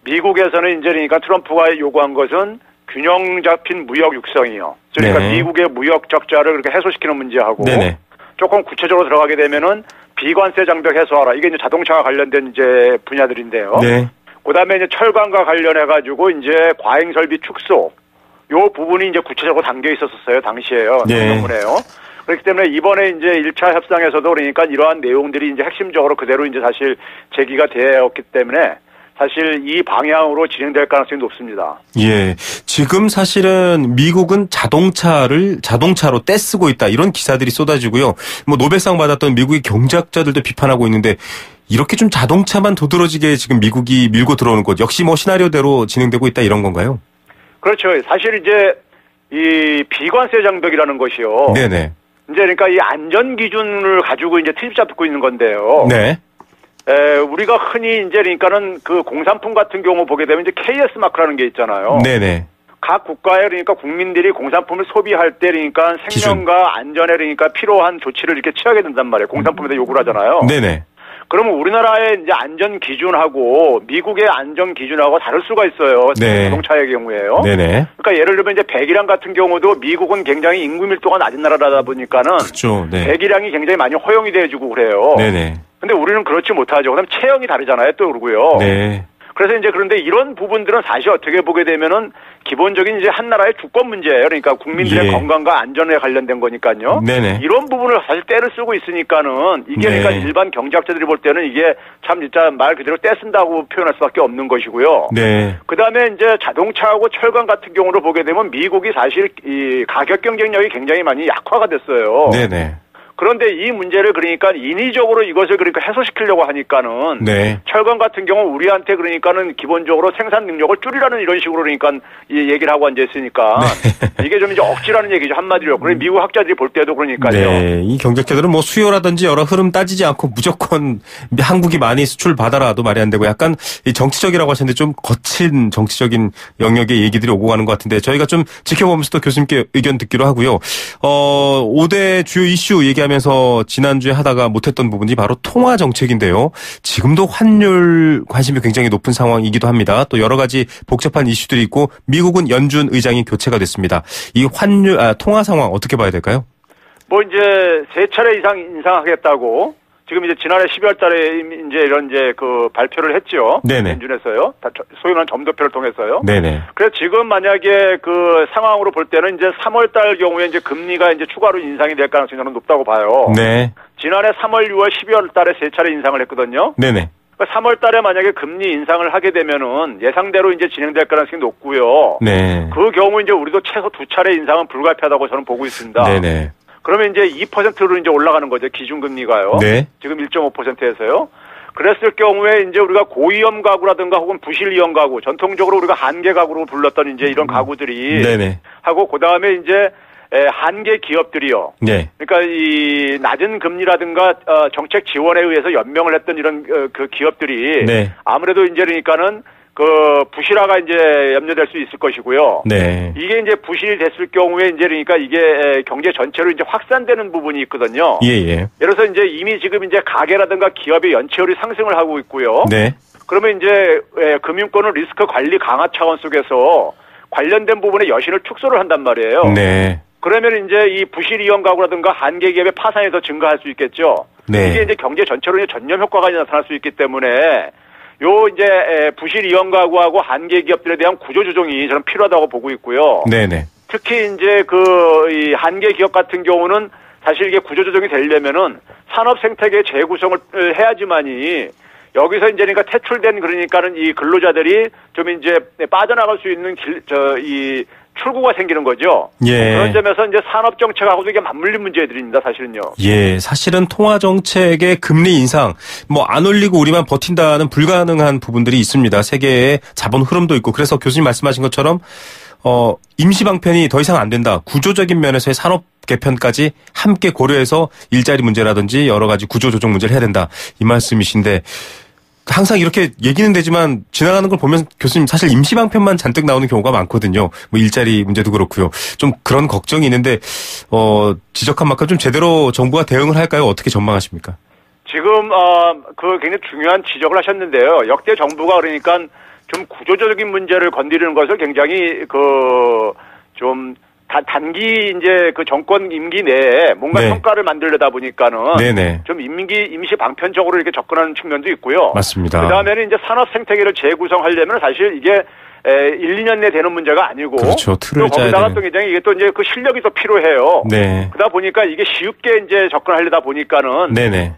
미국에서는 이제 그러니까 트럼프가 요구한 것은 균형 잡힌 무역 육성이요. 그러니까 네. 미국의 무역 적자를 그렇게 해소시키는 문제하고 네네. 조금 구체적으로 들어가게 되면은 비관세 장벽 해소하라. 이게 이제 자동차와 관련된 이제 분야들인데요. 네. 그다음에 이제 철강과 관련해 가지고 이제 과잉 설비 축소 요 부분이 이제 구체적으로 담겨 있었어요. 당시에요. 네. 성명문에요. 그렇기 때문에 이번에 이제 1차 협상에서도 그러니까 이러한 내용들이 이제 핵심적으로 그대로 이제 사실 제기가 되었기 때문에 사실 이 방향으로 진행될 가능성이 높습니다. 예. 지금 사실은 미국은 자동차로 떼쓰고 있다. 이런 기사들이 쏟아지고요. 노벨상 받았던 미국의 경제학자들도 비판하고 있는데 이렇게 좀 자동차만 도드라지게 지금 미국이 밀고 들어오는 것 역시 시나리오대로 진행되고 있다 이런 건가요? 그렇죠. 사실 이제 이 비관세 장벽이라는 것이요. 네네. 이제 그러니까 이 안전 기준을 가지고 이제 트집 잡고 있는 건데요. 네. 우리가 흔히 이제 그러니까는 그 공산품 같은 경우 보게 되면 이제 KS 마크라는 게 있잖아요. 네네. 각 국가에 그러니까 국민들이 공산품을 소비할 때 그러니까 생명과 안전에 그러니까 필요한 조치를 이렇게 취하게 된단 말이에요. 공산품에다 요구를 하잖아요. 네네. 그러면 우리나라의 이제 안전 기준하고 미국의 안전 기준하고 다를 수가 있어요. 네. 자동차의 경우에요. 네네. 그러니까 예를 들면 이제 배기량 같은 경우도 미국은 굉장히 인구 밀도가 낮은 나라다 보니까는 그렇죠. 네. 배기량이 굉장히 많이 허용이 돼주고 그래요. 네네. 근데 우리는 그렇지 못하죠. 그다음 체형이 다르잖아요. 또 그러고요. 네. 그래서 이제 그런데 이런 부분들은 사실 어떻게 보게 되면은 기본적인 이제 한 나라의 주권 문제예요. 그러니까 국민들의 예. 건강과 안전에 관련된 거니까요. 네네. 이런 부분을 사실 떼를 쓰고 있으니까는 이게 네. 그러니까 일반 경제학자들이 볼 때는 이게 참 진짜 말 그대로 떼쓴다고 표현할 수밖에 없는 것이고요. 네. 그다음에 이제 자동차하고 철강 같은 경우를 보게 되면 미국이 사실 이 가격 경쟁력이 굉장히 많이 약화가 됐어요. 네네. 그런데 이 문제를 그러니까 인위적으로 이것을 그러니까 해소시키려고 하니까는 네. 철강 같은 경우 우리한테 그러니까는 기본적으로 생산 능력을 줄이라는 이런 식으로 그러니까 이 얘기를 하고 앉아 있으니까 네. 이게 좀 이제 억지라는 얘기죠 한마디로. 그래 미국 학자들이 볼 때도 그러니까요. 네. 이 경제학자들은 수요라든지 여러 흐름 따지지 않고 무조건 한국이 많이 수출 받아라도 말이 안 되고 약간 이 정치적이라고 하셨는데 좀 거친 정치적인 영역의 얘기들이 오고 가는 것 같은데 저희가 좀 지켜보면서 또 교수님께 의견 듣기로 하고요. 5대 주요 이슈 얘기하면서 지난주에 하다가 못했던 부분이 바로 통화 정책인데요. 지금도 환율 관심이 굉장히 높은 상황이기도 합니다. 또 여러 가지 복잡한 이슈들이 있고 미국은 연준 의장이 교체가 됐습니다. 이 통화 상황 어떻게 봐야 될까요? 이제 3차례 이상 인상하겠다고 지금 이제 지난해 12월 달에 이제 이런 이제 그 발표를 했죠. 네네. 연준에서요. 소위 말하는 점도표를 통해서요. 네네. 그래서 지금 만약에 그 상황으로 볼 때는 이제 3월 달 경우에 이제 금리가 이제 추가로 인상이 될 가능성이 저는 높다고 봐요. 네. 지난해 3월, 6월, 12월 달에 3차례 인상을 했거든요. 네네. 3월 달에 만약에 금리 인상을 하게 되면은 예상대로 이제 진행될 가능성이 높고요. 네. 그 경우 이제 우리도 최소 2차례 인상은 불가피하다고 저는 보고 있습니다. 네네. 그러면 이제 2%로 이제 올라가는 거죠. 기준금리가요. 네. 지금 1.5%에서요. 그랬을 경우에 이제 우리가 고위험 가구라든가 혹은 부실위험 가구, 전통적으로 우리가 한계 가구로 불렀던 이제 이런 가구들이 네네. 하고 그다음에 이제 한계 기업들이요. 네. 그러니까 이 낮은 금리라든가 정책 지원에 의해서 연명을 했던 이런 그 기업들이 네. 아무래도 이제 그러니까는 그 부실화가 이제 염려될 수 있을 것이고요. 네. 이게 이제 부실이 됐을 경우에 이제 그러니까 이게 경제 전체로 이제 확산되는 부분이 있거든요. 예, 예. 예를 들어서 이제 이미 지금 이제 가계라든가 기업의 연체율이 상승을 하고 있고요. 네. 그러면 이제 금융권은 리스크 관리 강화 차원 속에서 관련된 부분에 여신을 축소를 한단 말이에요. 네. 그러면 이제 이 부실 이용 가구라든가 한계 기업의 파산이 더 증가할 수 있겠죠. 네. 이게 이제 경제 전체로 이제 전염 효과가 나타날 수 있기 때문에 요 이제 부실 이용 가구하고 한계 기업들에 대한 구조 조정이 저는 필요하다고 보고 있고요. 네네. 특히 이제 이 한계 기업 같은 경우는 사실 이게 구조 조정이 되려면은 산업 생태계 재구성을 해야지만이 여기서 이제 그러니까 퇴출된 그러니까는 이 근로자들이 좀 이제 빠져나갈 수 있는 이 출구가 생기는 거죠. 예. 그런 점에서 이제 산업 정책하고도 이게 맞물린 문제들입니다, 사실은요. 예, 사실은 통화 정책의 금리 인상 뭐 안 올리고 우리만 버틴다는 불가능한 부분들이 있습니다. 세계의 자본 흐름도 있고 그래서 교수님 말씀하신 것처럼 임시 방편이 더 이상 안 된다. 구조적인 면에서의 산업 개편까지 함께 고려해서 일자리 문제라든지 여러 가지 구조 조정 문제를 해야 된다. 이 말씀이신데 항상 이렇게 얘기는 되지만 지나가는 걸 보면 교수님 사실 임시 방편만 잔뜩 나오는 경우가 많거든요. 뭐 일자리 문제도 그렇고요. 좀 그런 걱정이 있는데 지적한 만큼 좀 제대로 정부가 대응을 할까요? 어떻게 전망하십니까? 지금 그 굉장히 중요한 지적을 하셨는데요. 역대 정부가 그러니까 좀 구조적인 문제를 건드리는 것을 굉장히 좀 단기 이제 그 정권 임기 내에 뭔가 네. 성과를 만들려다 보니까는 네네. 좀 임시 방편적으로 이렇게 접근하는 측면도 있고요. 맞습니다. 그다음에는 이제 산업 생태계를 재구성하려면 사실 이게 1, 2년 내 되는 문제가 아니고 그렇죠. 틀을 또 짜야 거기다가 되는. 또 굉장히 이게 또 이제 그 실력이 또 필요해요. 네. 그러다 보니까 이게 쉽게 이제 접근하려다 보니까는 네네.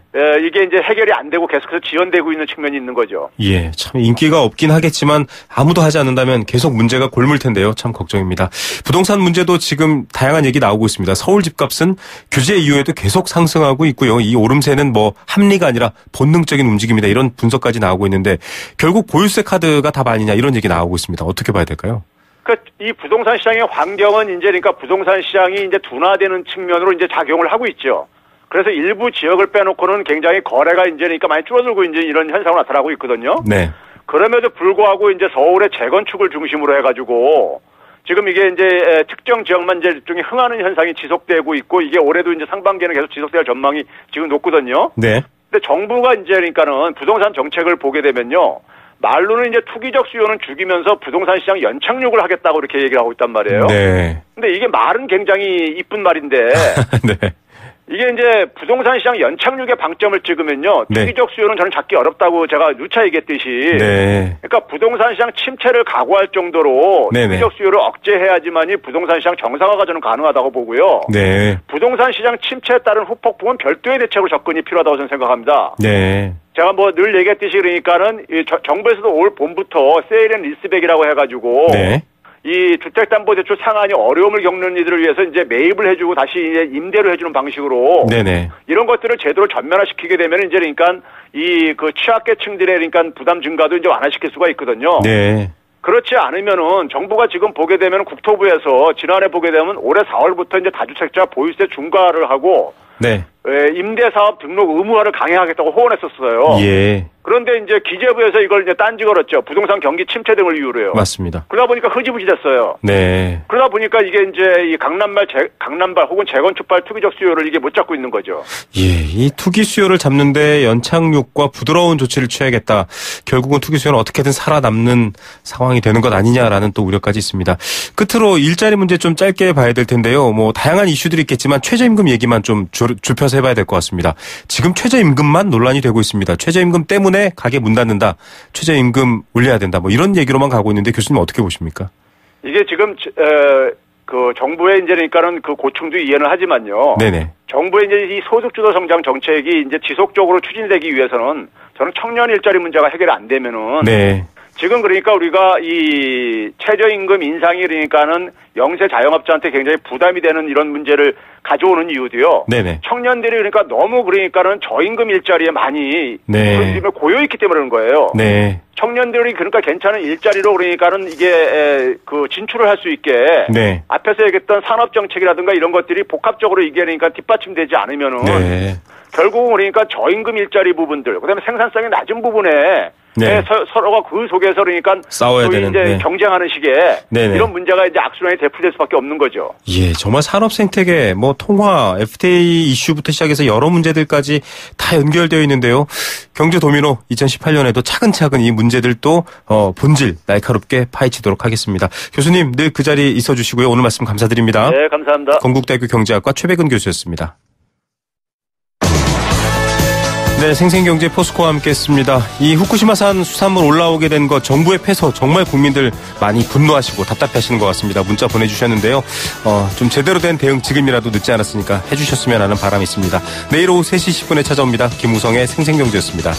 이게 이제 해결이 안 되고 계속해서 지연되고 있는 측면이 있는 거죠. 예, 참 인기가 없긴 하겠지만 아무도 하지 않는다면 계속 문제가 골물 텐데요. 참 걱정입니다. 부동산 문제도 지금 다양한 얘기 나오고 있습니다. 서울 집값은 규제 이후에도 계속 상승하고 있고요. 이 오름세는 뭐 합리가 아니라 본능적인 움직임이다. 이런 분석까지 나오고 있는데 결국 보유세 카드가 답 아니냐 이런 얘기 나오고 있습니다. 어떻게 봐야 될까요? 그러니까 이 부동산 시장의 환경은 이제 그러니까 부동산 시장이 이제 둔화되는 측면으로 이제 작용을 하고 있죠. 그래서 일부 지역을 빼놓고는 굉장히 거래가 이제 그러니까 많이 줄어들고 이제 이런 현상이 나타나고 있거든요. 네. 그럼에도 불구하고 이제 서울의 재건축을 중심으로 해가지고 지금 이게 이제 특정 지역만 이제 일종의 흥하는 현상이 지속되고 있고 이게 올해도 이제 상반기에는 계속 지속될 전망이 지금 높거든요. 네. 근데 정부가 이제 그러니까는 부동산 정책을 보게 되면요. 말로는 이제 투기적 수요는 죽이면서 부동산 시장 연착륙을 하겠다고 이렇게 얘기를 하고 있단 말이에요. 네. 근데 이게 말은 굉장히 이쁜 말인데 네. 이게 이제 부동산 시장 연착륙의 방점을 찍으면요. 네. 투기적 수요는 저는 잡기 어렵다고 제가 누차 얘기했듯이. 네. 그러니까 부동산 시장 침체를 각오할 정도로 네네. 투기적 수요를 억제해야지만이 부동산 시장 정상화가 저는 가능하다고 보고요. 네. 부동산 시장 침체에 따른 후폭풍은 별도의 대책으로 접근이 필요하다고 저는 생각합니다. 네. 제가 뭐 늘 얘기했듯이 그러니까는 정부에서도 올 봄부터 세일 앤 리스백이라고 해가지고 네. 이 주택담보대출 상환이 어려움을 겪는 이들을 위해서 이제 매입을 해주고 다시 이제 임대를 해주는 방식으로 네네. 이런 것들을 제대로 전면화시키게 되면 이제 그러니까 이 그 취약계층들의 그러니까 부담 증가도 이제 완화시킬 수가 있거든요. 네. 그렇지 않으면은 정부가 지금 보게 되면 국토부에서 지난해 보게 되면 올해 4월부터 이제 다주택자 보유세 중과를 하고 네. 임대사업 등록 의무화를 강행하겠다고 호언했었어요. 예. 그런데 이제 기재부에서 이걸 이제 딴지 걸었죠. 부동산 경기 침체 등을 이유로요. 맞습니다. 그러다 보니까 흐지부지 됐어요. 네. 그러다 보니까 이게 이제 이 강남발 혹은 재건축발 투기적 수요를 이게 못 잡고 있는 거죠. 예, 이 투기 수요를 잡는데 연착륙과 부드러운 조치를 취하겠다. 결국은 투기 수요는 어떻게든 살아남는 상황이 되는 것 아니냐라는 또 우려까지 있습니다. 끝으로 일자리 문제 좀 짧게 봐야 될 텐데요. 뭐 다양한 이슈들이 있겠지만 최저임금 얘기만 좀 좁혀서 해봐야 될 것 같습니다. 지금 최저임금만 논란이 되고 있습니다. 최저임금 때문에 가게 문 닫는다. 최저임금 올려야 된다. 뭐 이런 얘기로만 가고 있는데 교수님 어떻게 보십니까? 이게 지금 그 정부의 이제 그러니까는 그 고충도 이해는 하지만요. 네네. 정부의 이제 이 소득주도 성장 정책이 이제 지속적으로 추진되기 위해서는 저는 청년 일자리 문제가 해결이 안 되면은 네. 지금 그러니까 우리가 이 최저임금 인상이 그러니까는 영세 자영업자한테 굉장히 부담이 되는 이런 문제를 가져오는 이유도요. 네네. 청년들이 그러니까 너무 그러니까는 저임금 일자리에 많이 네. 고여있기 때문에 그런 거예요. 네. 청년들이 그러니까 괜찮은 일자리로 그러니까는 이게 그 진출을 할 수 있게 네. 앞에서 얘기했던 산업 정책이라든가 이런 것들이 복합적으로 이게 그러니까 뒷받침되지 않으면은 네. 결국은 그러니까 저임금 일자리 부분들 그다음에 생산성이 낮은 부분에 네. 네, 서로가 그 속에서 그러니까 싸워야 되는 이제 네. 경쟁하는 시기에 네네. 이런 문제가 이제 악순환이 되풀이될 수밖에 없는 거죠. 예, 정말 산업 생태계, 뭐 통화, FTA 이슈부터 시작해서 여러 문제들까지 다 연결되어 있는데요. 경제 도미노 2018년에도 차근차근 이 문제들도 본질 날카롭게 파헤치도록 하겠습니다. 교수님 늘 그 자리에 있어 주시고요. 오늘 말씀 감사드립니다. 네, 감사합니다. 건국대학교 경제학과 최백은 교수였습니다. 네, 생생경제 포스코와 함께했습니다. 이 후쿠시마산 수산물 올라오게 된 것 정부의 패소 정말 국민들 많이 분노하시고 답답해하시는 것 같습니다. 문자 보내주셨는데요. 좀 제대로 된 대응 지금이라도 늦지 않았으니까 해주셨으면 하는 바람이 있습니다. 내일 오후 3시 10분에 찾아옵니다. 김우성의 생생경제였습니다.